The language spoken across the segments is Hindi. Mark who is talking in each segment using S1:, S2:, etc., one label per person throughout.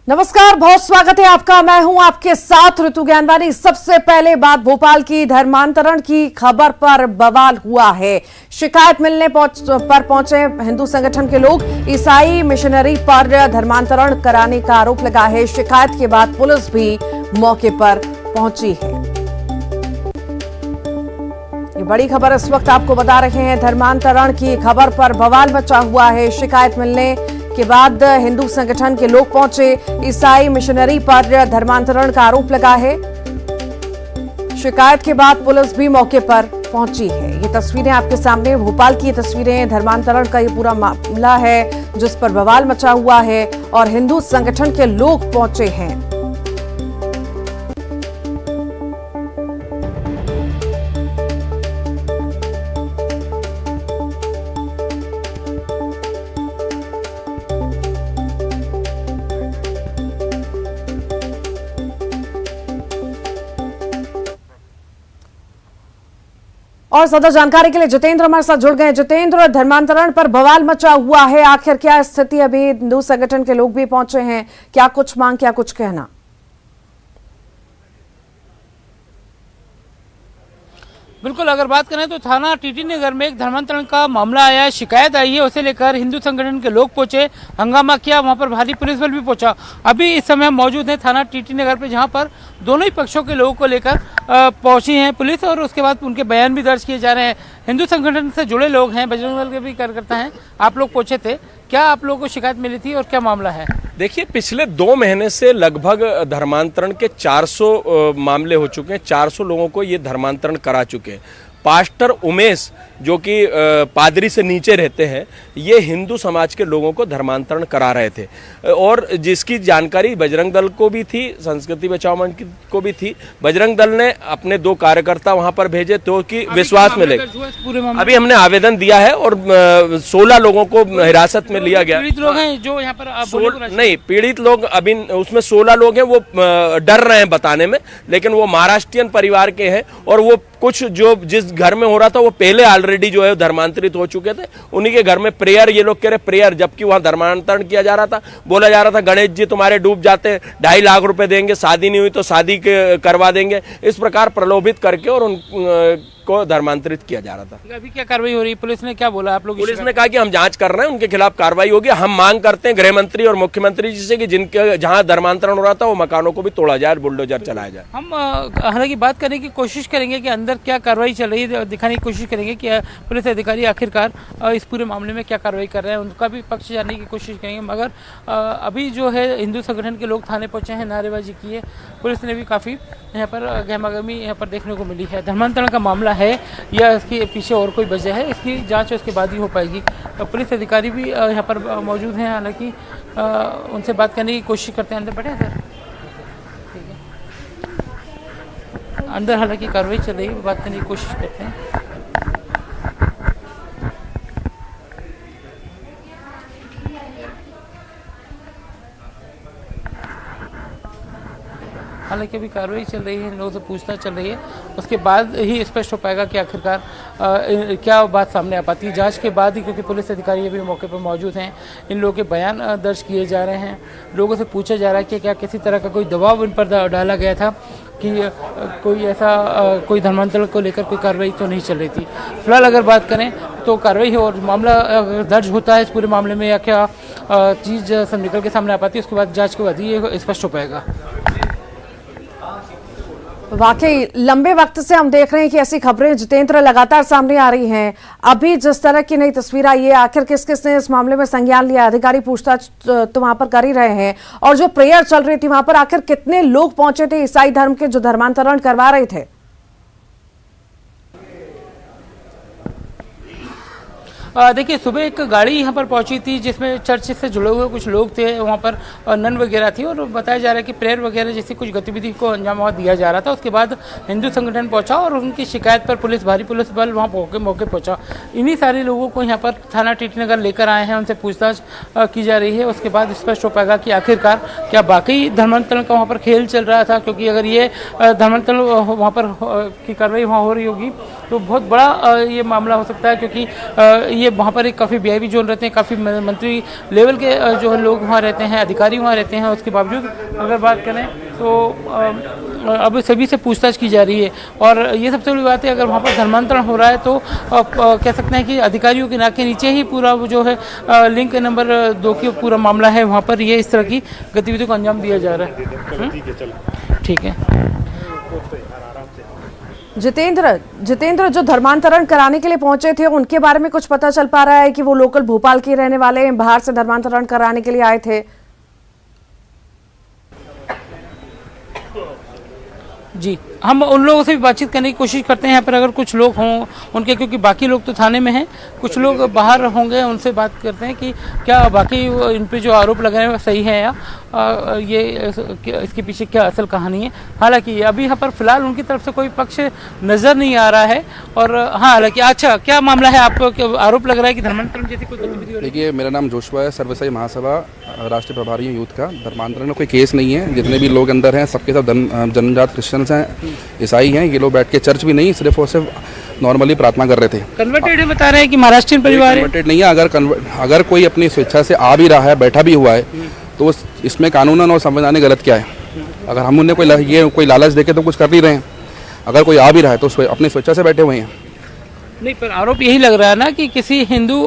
S1: नमस्कार, बहुत स्वागत है आपका। मैं हूं आपके साथ ऋतु ज्ञानवानी। सबसे पहले बात भोपाल की धर्मांतरण की खबर पर बवाल हुआ है। शिकायत मिलने पर पहुंचे हिंदू संगठन के लोग ईसाई मिशनरी पर धर्मांतरण कराने का आरोप लगा है। शिकायत के बाद पुलिस भी मौके पर पहुंची है। ये बड़ी खबर इस वक्त आपको बता रहे हैं। धर्मांतरण की खबर पर बवाल मचा हुआ है। शिकायत मिलने के बाद हिंदू संगठन के लोग पहुंचे। ईसाई मिशनरी पर धर्मांतरण का आरोप लगा है। शिकायत के बाद पुलिस भी मौके पर पहुंची है। ये तस्वीरें आपके सामने, भोपाल की तस्वीरें। धर्मांतरण का ये पूरा मामला है जिस पर बवाल मचा हुआ है और हिंदू संगठन के लोग पहुंचे हैं। और ज्यादा जानकारी के लिए जितेंद्र हमारे साथ जुड़ गए। जितेंद्र, धर्मांतरण पर बवाल मचा हुआ है, आखिर क्या स्थिति? अभी हिंदू संगठन के लोग भी पहुंचे हैं, क्या कुछ मांग, क्या कुछ कहना?
S2: बिल्कुल, अगर बात करें तो थाना टीटी नगर में एक धर्मांतरण का मामला आया है। शिकायत आई है, उसे लेकर हिंदू संगठन के लोग पहुंचे, हंगामा किया, वहां पर भारी पुलिस बल भी पहुंचा। अभी इस समय मौजूद है थाना टीटी नगर पे, जहां पर दोनों ही पक्षों के लोगों को लेकर पहुंची है पुलिस और उसके बाद उनके बयान भी दर्ज किए जा रहे हैं। हिंदू संगठन से जुड़े लोग हैं, बजरंग दल के भी कार्यकर्ता हैं। आप लोग पहुंचे थे, क्या आप लोगों को शिकायत मिली थी और क्या मामला है?
S3: देखिए, पिछले 2 महीने से लगभग धर्मांतरण के 400 मामले हो चुके हैं। 400 लोगों को ये धर्मांतरण करा चुके हैं। पास्टर उमेश, जो कि पादरी से नीचे रहते हैं, ये हिंदू समाज के लोगों को धर्मांतरण करा रहे थे और जिसकी जानकारी बजरंग दल को भी थी, संस्कृति बचाओ मंच को भी थी। बजरंग दल ने अपने 2 कार्यकर्ता वहां पर भेजे तो कि विश्वास मिले। अभी हमने आवेदन दिया है और 16 लोगों को हिरासत में लिया गया।
S2: पीड़ित लोग हैं जो यहाँ पर
S3: नहीं, पीड़ित लोग अभी उसमें 16 लोग हैं, वो डर रहे हैं बताने में, लेकिन वो महाराष्ट्रियन परिवार के हैं और वो कुछ जो जिस घर में हो रहा था वो पहले ऑलरेडी जो है धर्मांतरित हो चुके थे। उन्हीं के घर में प्रेयर, ये लोग कह रहे प्रेयर, जबकि वहां धर्मांतरण किया जा रहा था। बोला जा रहा था गणेश जी तुम्हारे डूब जाते हैं, 2.5 लाख रुपए देंगे, शादी नहीं हुई तो शादी करवा देंगे। इस प्रकार प्रलोभित करके और उन को धर्मांतरित किया जा रहा था।
S2: अभी क्या कार्रवाई हो रही है? पुलिस ने क्या बोला आप लोग?
S3: पुलिस ने कहा कि हम जांच कर रहे हैं, उनके खिलाफ कार्रवाई होगी। हम मांग करते हैं गृह मंत्री और मुख्यमंत्री जी से कि जिनके जहां धर्मांतरण हो रहा था वो मकानों को भी तोड़ा जाए, बुलडोजर चलाया जाए।
S2: हम हालांकि बात करने की कोशिश करेंगे कि अंदर क्या कार्रवाई चल रही है, दिखाने की कोशिश करेंगे कि पुलिस अधिकारी आखिरकार इस पूरे मामले में क्या कार्रवाई कर रहे हैं, उनका भी पक्ष जानने की कोशिश करेंगे। मगर अभी जो है हिंदू संगठन के लोग थाने पहुंचे हैं, नारेबाजी की है। पुलिस ने भी काफ़ी यहाँ पर गहमागहमी यहाँ पर देखने को मिली है। धर्मांतरण का मामला है या इसके पीछे और कोई वजह है, इसकी जांच उसके बाद ही हो पाएगी। पुलिस अधिकारी भी यहाँ पर मौजूद हैं, हालांकि उनसे बात करने की कोशिश करते हैं। अंदर बैठे सर, ठीक है। अंदर हालांकि कार्रवाई चल रही है, बात करने की कोशिश करते हैं। हालांकि अभी कार्रवाई चल रही है, इन लोगों से पूछताछ चल रही है, उसके बाद ही स्पष्ट हो पाएगा कि आखिरकार क्या बात सामने आ पाती है। जांच के बाद ही, क्योंकि पुलिस अधिकारी अभी मौके पर मौजूद हैं, इन लोगों के बयान दर्ज किए जा रहे हैं। लोगों से पूछा जा रहा है कि क्या किसी तरह का कोई दबाव इन पर डाला गया था कि कोई ऐसा कोई धर्मांतरण को लेकर कोई कार्रवाई तो नहीं चल रही थी। फिलहाल अगर बात करें तो कार्रवाई हो और मामला दर्ज होता है इस पूरे मामले में या क्या चीज़ सब निकल के सामने आ पाती है, उसके बाद जाँच के बाद ही ये स्पष्ट हो पाएगा।
S1: वाकई लंबे वक्त से हम देख रहे हैं कि ऐसी खबरें जितेंद्र लगातार सामने आ रही हैं। अभी जिस तरह की नई तस्वीर आई है, आखिर किस किस ने इस मामले में संज्ञान लिया? अधिकारी पूछताछ तो वहां पर कर ही रहे हैं, और जो प्रेयर चल रही थी वहां पर आखिर कितने लोग पहुंचे थे ईसाई धर्म के जो धर्मांतरण करवा रहे थे?
S2: देखिए, सुबह एक गाड़ी यहाँ पर पहुँची थी जिसमें चर्च से जुड़े हुए कुछ लोग थे, वहाँ पर नन वगैरह थी और बताया जा रहा है कि प्रेयर वगैरह जैसी कुछ गतिविधि को अंजाम वहाँ दिया जा रहा था। उसके बाद हिंदू संगठन पहुँचा और उनकी शिकायत पर भारी पुलिस बल वहाँ मौके पहुँचा। इन्हीं सारे लोगों को यहाँ पर थाना टीटी नगर लेकर आए हैं, उनसे पूछताछ की जा रही है। उसके बाद स्पष्ट हो पाएगा कि आखिरकार क्या वाकई धर्मांतरण का वहाँ पर खेल चल रहा था, क्योंकि अगर ये धर्मांतरण वहाँ पर की कार्रवाई वहाँ हो रही होगी तो बहुत बड़ा ये मामला हो सकता है, क्योंकि ये वहाँ पर एक काफ़ी वीआईपी जोन रहते हैं, काफ़ी मंत्री लेवल के जो है लोग वहाँ रहते हैं, अधिकारी वहाँ रहते हैं। उसके बावजूद अगर बात करें तो अब सभी से पूछताछ की जा रही है। और ये सबसे बड़ी बात है, अगर वहाँ पर धर्मांतरण हो रहा है तो कह सकते हैं कि अधिकारियों के नाक के नीचे ही पूरा वो जो है लिंक नंबर 2 की पूरा मामला है, वहाँ पर ये इस तरह की गतिविधियों को अंजाम दिया जा रहा है। ठीक है
S1: जितेंद्र, जो धर्मांतरण कराने के लिए पहुंचे थे उनके बारे में कुछ पता चल पा रहा है कि वो लोकल भोपाल के रहने वाले हैं, बाहर से धर्मांतरण कराने के लिए आए थे?
S2: जी, हम उन लोगों से भी बातचीत करने की कोशिश करते हैं यहाँ पर, अगर कुछ लोग हों उनके, क्योंकि बाकी लोग तो थाने में हैं, कुछ लोग बाहर होंगे, उनसे बात करते हैं कि क्या बाकी इन पे जो आरोप लगे हैं वो सही है या ये इसके पीछे क्या असल कहानी है। हालांकि अभी यहाँ पर फिलहाल उनकी तरफ से कोई पक्ष नज़र नहीं आ रहा है। और हाँ, हालांकि अच्छा क्या मामला है, आपको आरोप लग रहा है कि धर्मांतरण जैसी कोई गतिविधि हो रही है?
S4: देखिए, मेरा नाम जोशुआ है, सर्वसाई महासभा राष्ट्रीय प्रभारी यूथ का। धर्मांतरण में कोई केस नहीं है, जितने भी लोग अंदर हैं सबके सब जन्मजात क्रिश्चियंस हैं, ईसाई हैं। ये लोग बैठ के चर्च भी नहीं, सिर्फ और सिर्फ नॉर्मली प्रार्थना कर रहे थे।
S2: कन्वर्टेड है, बता रहे हैं कि महाराष्ट्रीयन परिवार है।
S4: कन्वर्टेड नहीं है। अगर कोई अपनी स्वेच्छा से आ भी रहा है, बैठा भी हुआ है, तो इसमें कानूनन और संवैधानिक गलत क्या है? अगर हम उन्हें कोई लालच देके तो कुछ कर नहीं रहे हैं। अगर कोई आ भी रहा है तो अपनी स्वेच्छा से बैठे हुए हैं।
S2: नहीं, पर आरोप यही लग रहा है ना कि किसी हिंदू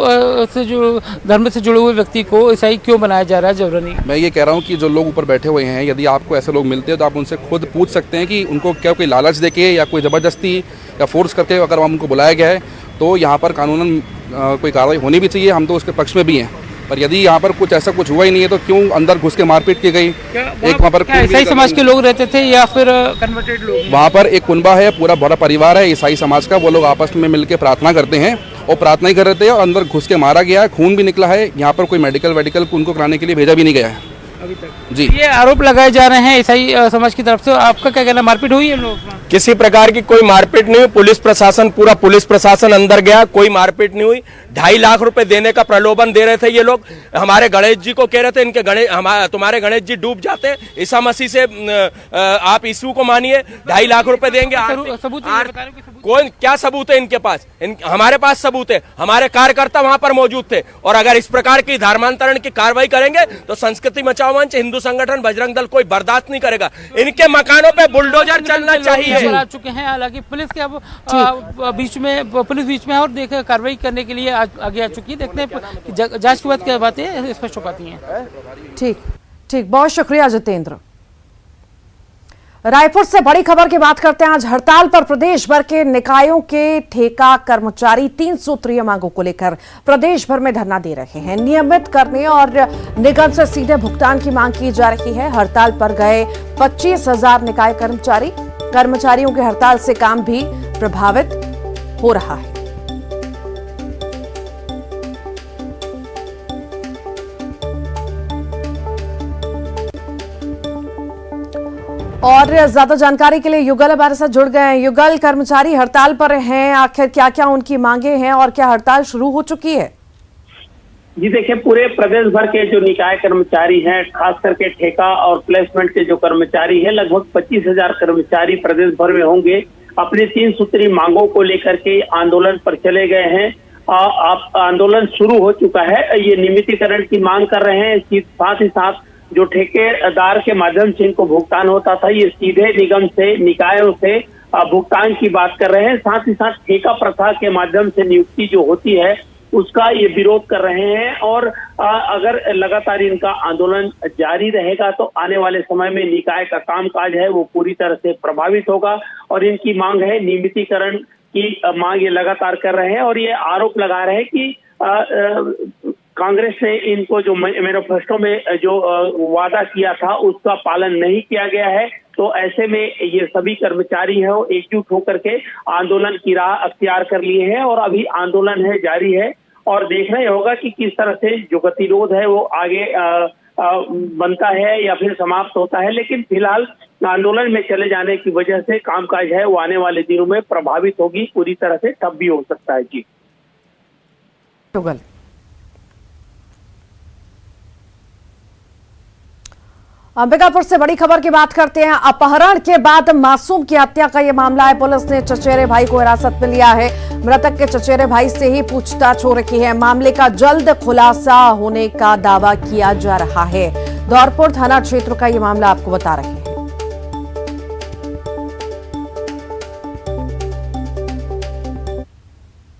S2: से जो धर्म से जुड़े हुए व्यक्ति को ईसाई क्यों बनाया जा रहा है जबरनी?
S4: मैं ये कह रहा हूँ कि जो लोग ऊपर बैठे हुए हैं, यदि आपको ऐसे लोग मिलते हैं तो आप उनसे खुद पूछ सकते हैं कि उनको क्या कोई लालच देके या कोई ज़बरदस्ती या फोर्स करके अगर उनको बुलाया गया है तो यहाँ पर कानूनन कोई कार्रवाई होनी भी चाहिए। हम तो उसके पक्ष में भी हैं। पर यदि यहाँ पर कुछ ऐसा कुछ हुआ ही नहीं है तो क्यों अंदर घुस के मारपीट की गई? एक वहाँ पर
S2: ईसाई समाज के लोग रहते थे या फिर कन्वर्टेड लोग?
S4: वहाँ पर एक कुनबा है, पूरा बड़ा परिवार है ईसाई समाज का। वो लोग आपस में मिलकर प्रार्थना करते हैं और प्रार्थना ही कर रहे थे और अंदर घुस के मारा गया है, खून भी निकला है। यहाँ पर कोई मेडिकल उनको कराने के लिए भेजा भी नहीं गया है
S2: अभी तक।
S4: जी,
S2: ये आरोप लगाए जा रहे हैं ईसाई समाज की तरफ से। आपका क्या कहना, मारपीट हुई है हम लोग?
S3: किसी प्रकार की कोई मारपीट नहीं हुई। पूरा पुलिस प्रशासन अंदर गया, कोई मारपीट नहीं हुई। 2.5 लाख रुपए देने का प्रलोभन दे रहे थे ये लोग। हमारे गणेश जी को कह रहे थे, तुम्हारे गणेश जी डूब जाते, ईसा मसीह से आप यीशु को मानिए, 2.5 लाख रुपए देंगे।
S2: सबूत
S3: कौन, क्या सबूत है इनके पास? हमारे पास सबूत है, हमारे कार्यकर्ता वहां पर मौजूद थे। और अगर इस प्रकार की धर्मांतरण की कार्रवाई करेंगे तो संस्कृति बचाओ मंच, हिंदू संगठन, बजरंग दल कोई बर्दाश्त नहीं करेगा। इनके मकानों पे बुलडोजर चलना चाहिए।
S2: आ चुके हैं, हालांकि पुलिस के अब पुलिस बीच में और देख कार्रवाई करने के लिए आगे आ चुकी है। देखते हैं जांच के बाद क्या बातें स्पष्ट हो पाती हैं।
S1: ठीक, बहुत शुक्रिया जितेंद्र। रायपुर से बड़ी खबर की बात करते हैं। आज हड़ताल पर प्रदेश भर के निकायों के ठेका कर्मचारी 3 सूत्रीय मांगों को लेकर प्रदेश भर में धरना दे रहे हैं। नियमित करने और निगम से सीधे भुगतान की मांग की जा रही है। हड़ताल पर गए 25,000 निकाय कर्मचारियों के हड़ताल से काम भी प्रभावित हो रहा है। और ज्यादा जानकारी के लिए युगल हमारे साथ जुड़ गए हैं। युगल, कर्मचारी हड़ताल पर हैं, आखिर क्या क्या उनकी मांगे हैं और क्या हड़ताल शुरू हो चुकी है?
S5: जी देखिए, पूरे प्रदेश भर के जो निकाय कर्मचारी हैं, खास करके ठेका और प्लेसमेंट के जो कर्मचारी हैं, लगभग 25,000 कर्मचारी प्रदेश भर में होंगे। अपनी 3 सूत्री मांगों को लेकर के आंदोलन पर चले गए हैं। आंदोलन शुरू हो चुका है। ये नियमितीकरण की मांग कर रहे हैं। साथ ही साथ जो ठेकेदार के माध्यम से इनको भुगतान होता था, ये सीधे निगम से, निकायों से भुगतान की बात कर रहे हैं। साथ ही साथ ठेका प्रथा के माध्यम से नियुक्ति जो होती है उसका ये विरोध कर रहे हैं। और अगर लगातार इनका आंदोलन जारी रहेगा तो आने वाले समय में निकाय का कामकाज है वो पूरी तरह से प्रभावित होगा। और इनकी मांग है नियमितीकरण की मांग ये लगातार कर रहे हैं। और ये आरोप लगा रहे हैं कि कांग्रेस ने इनको जो मैनिफेस्टो में जो वादा किया था उसका पालन नहीं किया गया है। तो ऐसे में ये सभी कर्मचारी हैं वो एकजुट होकर के आंदोलन की राह अख्तियार कर लिए हैं और अभी आंदोलन है जारी है। और देखना ही होगा कि किस तरह से जो गतिरोध है वो आगे बनता है या फिर समाप्त होता है। लेकिन फिलहाल आंदोलन में चले जाने की वजह से कामकाज है वो आने वाले दिनों में प्रभावित होगी, पूरी तरह से ठप भी हो सकता है। जी
S1: अंबिकापुर से बड़ी खबर की बात करते हैं। अपहरण के बाद मासूम की हत्या का यह मामला है। पुलिस ने चचेरे भाई को हिरासत में लिया है। मृतक के चचेरे भाई से ही पूछताछ हो रही है। मामले का जल्द खुलासा होने का दावा किया जा रहा है। धौरपुर थाना क्षेत्र का यह मामला आपको बता रहे हैं।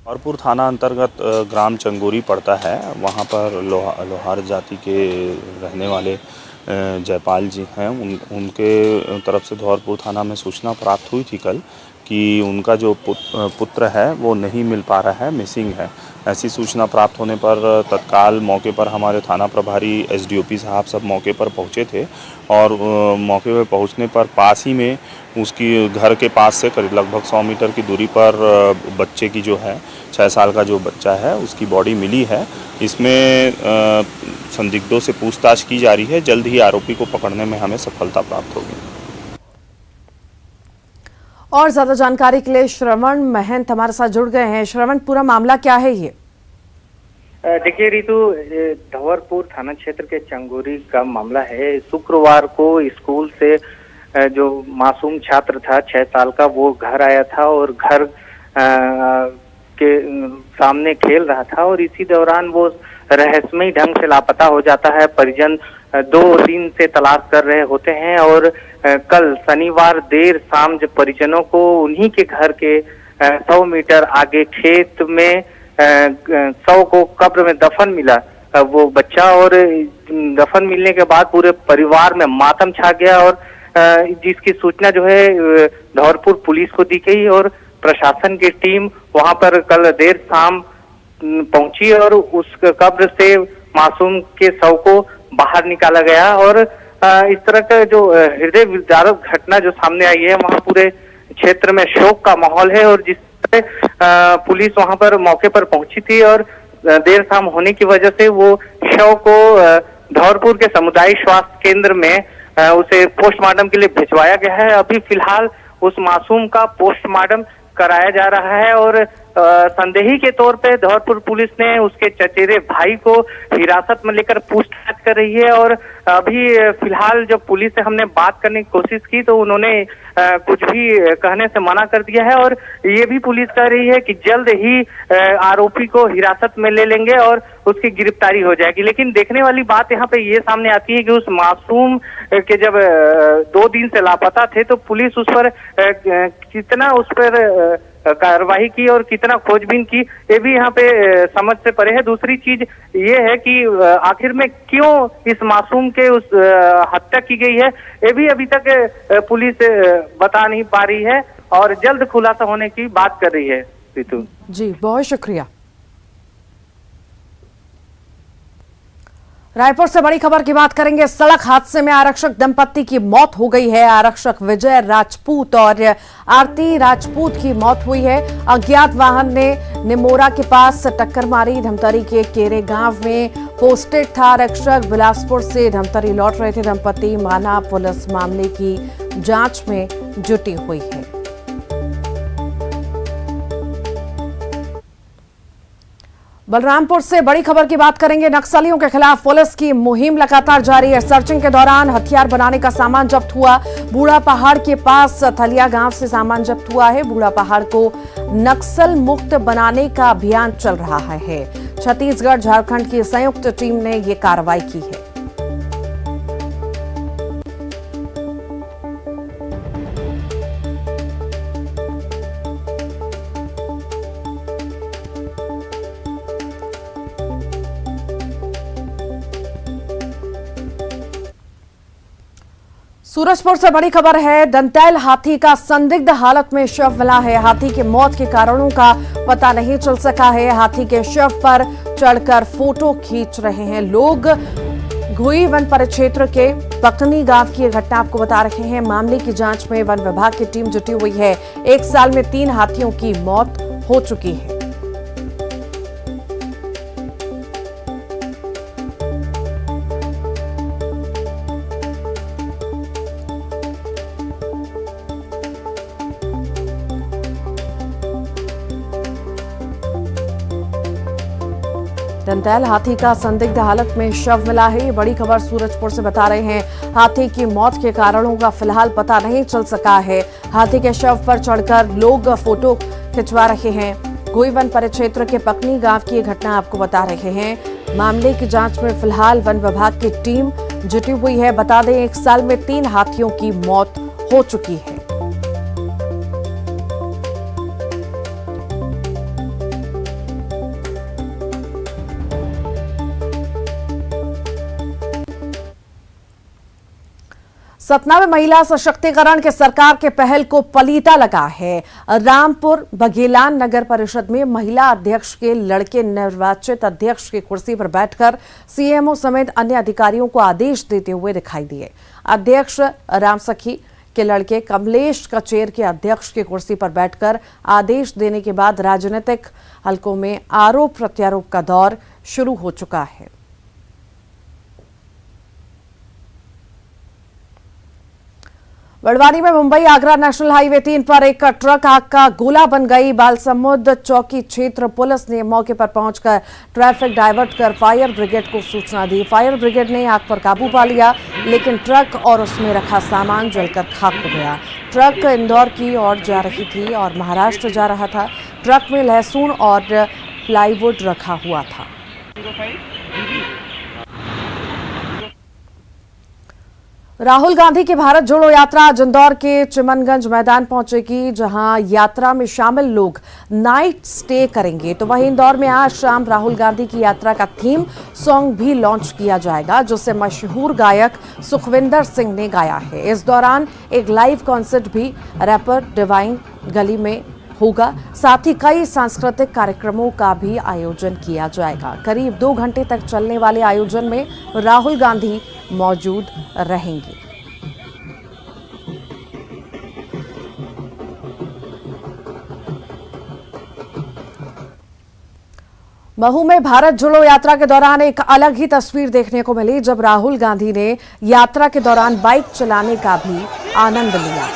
S6: धौरपुर थाना अंतर्गत ग्राम चंगोरी पड़ता है। वहाँ पर लोहार जाति के रहने वाले जयपाल जी हैं। उनके तरफ से धौरपुर थाना में सूचना प्राप्त हुई थी कल कि उनका जो पुत्र है वो नहीं मिल पा रहा है, मिसिंग है। ऐसी सूचना प्राप्त होने पर तत्काल मौके पर हमारे थाना प्रभारी एसडीओपी साहब सब मौके पर पहुंचे थे और मौके पर पहुंचने पर पास ही में उसकी घर के पास से करीब लगभग 100 मीटर की दूरी पर बच्चे की जो है 6 साल का जो बच्चा है उसकी बॉडी मिली है। इसमें संदिग्धों से पूछताछ की जा रही है। जल्द ही आरोपी को पकड़ने में हमें सफलता प्राप्त होगी।
S1: और ज्यादा जानकारी के लिए श्रवण महंत हमारे साथ जुड़ गए हैं। श्रवण, पूरा मामला क्या है ये?
S7: देखिए रितु, धौरपुर थाना क्षेत्र के चंगोरी का मामला है। शुक्रवार को स्कूल से जो मासूम छात्र था 6 साल का, वो घर आया था और घर के सामने खेल रहा था और इसी दौरान वो रहस्यमयी ढंग से लापता हो जाता है। परिजन 2 दिन से तलाश कर रहे होते हैं और कल शनिवार देर शाम जब परिजनों को उन्हीं के घर के 100 मीटर आगे खेत में 100 को कब्र में दफन मिला वो बच्चा, और दफन मिलने के बाद पूरे परिवार में मातम छा गया और जिसकी सूचना जो है धौरपुर पुलिस को दी गई और प्रशासन की टीम वहां पर कल देर शाम पहुंची और उस कब्र से मासूम के शव को बाहर निकाला गया। और इस तरह का जो हृदय विदारक घटना जो सामने आई है, वहां पूरे क्षेत्र में शोक का माहौल है। और जिस तरह पुलिस वहां पर मौके पर पहुंची थी और देर शाम होने की वजह से वो शव को धौरपुर के सामुदायिक स्वास्थ्य केंद्र में उसे पोस्टमार्टम के लिए भिजवाया गया है। अभी फिलहाल उस मासूम का पोस्टमार्टम कराया जा रहा है और संदेही के तौर पे धौरपुर पुलिस ने उसके चचेरे भाई को हिरासत में लेकर पूछताछ कर रही है। और अभी फिलहाल जब पुलिस से हमने बात करने की कोशिश की तो उन्होंने कुछ भी कहने से मना कर दिया है और ये भी पुलिस कह रही है कि जल्द ही आरोपी को हिरासत में ले लेंगे और उसकी गिरफ्तारी हो जाएगी। लेकिन देखने वाली बात यहाँ पे ये सामने आती है कि उस मासूम के जब 2 दिन से लापता थे तो पुलिस उस पर कितना उस पर कार्रवाई की और कितना खोजबीन की, ये भी यहाँ पे समझ से परे है। दूसरी चीज ये है कि आखिर में क्यों इस मासूम के उस हत्या की गई है, ये भी अभी तक पुलिस बता नहीं पा रही है और जल्द खुलासा होने की बात कर रही है। रितु
S1: जी, बहुत शुक्रिया। रायपुर से बड़ी खबर की बात करेंगे। सड़क हादसे में आरक्षक दंपत्ति की मौत हो गई है। आरक्षक विजय राजपूत और आरती राजपूत की मौत हुई है। अज्ञात वाहन ने निमोरा के पास टक्कर मारी। धमतरी के केरे गांव में पोस्टेड था आरक्षक। बिलासपुर से धमतरी लौट रहे थे दंपत्ति। माना पुलिस मामले की जांच में जुटी हुई है। बलरामपुर से बड़ी खबर की बात करेंगे। नक्सलियों के खिलाफ पुलिस की मुहिम लगातार जारी है। सर्चिंग के दौरान हथियार बनाने का सामान जब्त हुआ। बूढ़ा पहाड़ के पास थलिया गांव से सामान जब्त हुआ है। बूढ़ा पहाड़ को नक्सल मुक्त बनाने का अभियान चल रहा है। छत्तीसगढ़ झारखंड की संयुक्त टीम ने ये कार्रवाई की है। सूरजपुर से बड़ी खबर है। दंतैल हाथी का संदिग्ध हालत में शव मिला है। हाथी की मौत के कारणों का पता नहीं चल सका है। हाथी के शव पर चढ़कर फोटो खींच रहे हैं लोग। घुई वन परिक्षेत्र के पकनी गांव की घटना आपको बता रहे हैं। मामले की जांच में वन विभाग की टीम जुटी हुई है। 1 साल में 3 हाथियों की मौत हो चुकी है। दंतैल हाथी का संदिग्ध हालत में शव मिला है। ये बड़ी खबर सूरजपुर से बता रहे हैं। हाथी की मौत के कारणों का फिलहाल पता नहीं चल सका है। हाथी के शव पर चढ़कर लोग फोटो खिंचवा रहे हैं। गोईवन परिक्षेत्र के पकनी गांव की ये घटना आपको बता रहे हैं। मामले की जांच में फिलहाल वन विभाग की टीम जुटी हुई है। बता दें 1 साल में 3 हाथियों की मौत हो चुकी है। सतना में महिला सशक्तिकरण के सरकार के पहल को पलीता लगा है। रामपुर बघेलान नगर परिषद में महिला अध्यक्ष के लड़के निर्वाचित अध्यक्ष की कुर्सी पर बैठकर सीएमओ समेत अन्य अधिकारियों को आदेश देते हुए दिखाई दिए। अध्यक्ष रामसखी के लड़के कमलेश कचेर के अध्यक्ष की कुर्सी पर बैठकर आदेश देने के बाद राजनीतिक हलकों में आरोप प्रत्यारोप का दौर शुरू हो चुका है। बड़वानी में मुंबई आगरा नेशनल हाईवे 3 पर एक ट्रक आग का गोला बन गई। बालसमुद्र चौकी क्षेत्र पुलिस ने मौके पर पहुंचकर ट्रैफिक डाइवर्ट कर फायर ब्रिगेड को सूचना दी। फायर ब्रिगेड ने आग पर काबू पा लिया, लेकिन ट्रक और उसमें रखा सामान जलकर खाक हो गया। ट्रक इंदौर की ओर जा रही थी और महाराष्ट्र जा रहा था। ट्रक में लहसुन और प्लाईवुड रखा हुआ था। राहुल गांधी की भारत जोड़ो यात्रा आज इंदौर के चिमनगंज मैदान पहुंचेगी, जहां यात्रा में शामिल लोग नाइट स्टे करेंगे। तो वहीं इंदौर में आज शाम राहुल गांधी की यात्रा का थीम सॉन्ग भी लॉन्च किया जाएगा, जिसे मशहूर गायक सुखविंदर सिंह ने गाया है। इस दौरान एक लाइव कॉन्सर्ट भी रैपर डिवाइन गली में होगा। साथ ही कई सांस्कृतिक कार्यक्रमों का भी आयोजन किया जाएगा। करीब 2 घंटे तक चलने वाले आयोजन में राहुल गांधी मौजूद रहेंगे। महू में भारत जोड़ो यात्रा के दौरान एक अलग ही तस्वीर देखने को मिली, जब राहुल गांधी ने यात्रा के दौरान बाइक चलाने का भी आनंद लिया।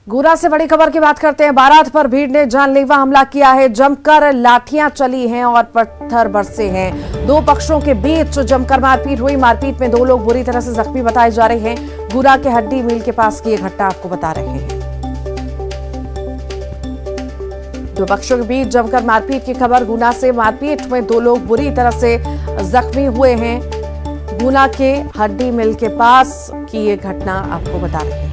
S1: गुना से बड़ी खबर की बात करते हैं। बारात पर भीड़ ने जानलेवा हमला किया है। जमकर लाठियां चली हैं और पत्थर बरसे हैं। 2 पक्षों के बीच जमकर मारपीट हुई। मारपीट में 2 लोग बुरी तरह से जख्मी बताए जा रहे हैं। गुना के हड्डी मिल के पास की ये घटना आपको बता रहे हैं। 2 पक्षों के बीच जमकर मारपीट की खबर। गुना से मारपीट में 2 लोग बुरी तरह से जख्मी हुए हैं। गुना के हड्डी मिल के पास की ये घटना आपको बता रहे हैं।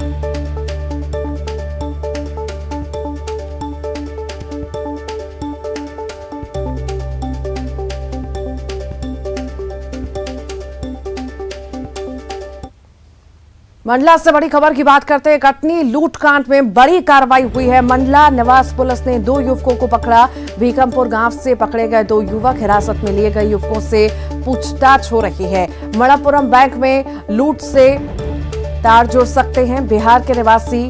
S1: मंडला से बड़ी खबर की बात करते हैं। कटनी लूटकांड में बड़ी कार्रवाई हुई है। मंडला निवास पुलिस ने 2 युवकों को पकड़ा। भीकमपुर गांव से पकड़े गए 2 युवक हिरासत में लिए गए युवकों से पूछताछ हो रही है। मणप्पुरम बैंक में लूट से तार जोड़ सकते हैं बिहार के निवासी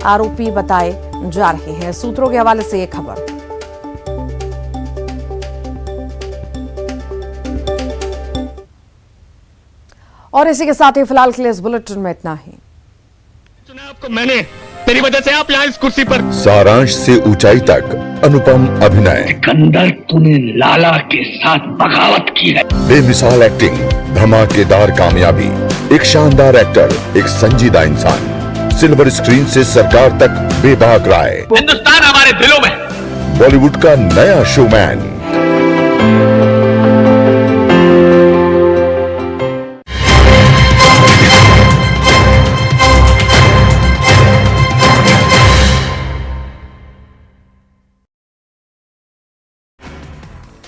S1: आरोपी बताए जा रहे हैं। सूत्रों के हवाले से ये खबर। और इसी के साथ ही फिलहाल के लिए इस बुलेटिन में इतना ही।
S8: चुना आपको मैंने, तेरी वजह से आप यहाँ इस कुर्सी पर।
S9: सारांश से ऊंचाई तक अनुपम अभिनय।
S10: सिकंदर, तूने लाला के साथ बगावत की है।
S9: बेमिसाल एक्टिंग, धमाकेदार कामयाबी, एक शानदार एक्टर, एक संजीदा इंसान। सिल्वर स्क्रीन से सरकार तक बेबाक राय।
S8: हिंदुस्तान हमारे दिलों में।
S9: बॉलीवुड का नया शोमैन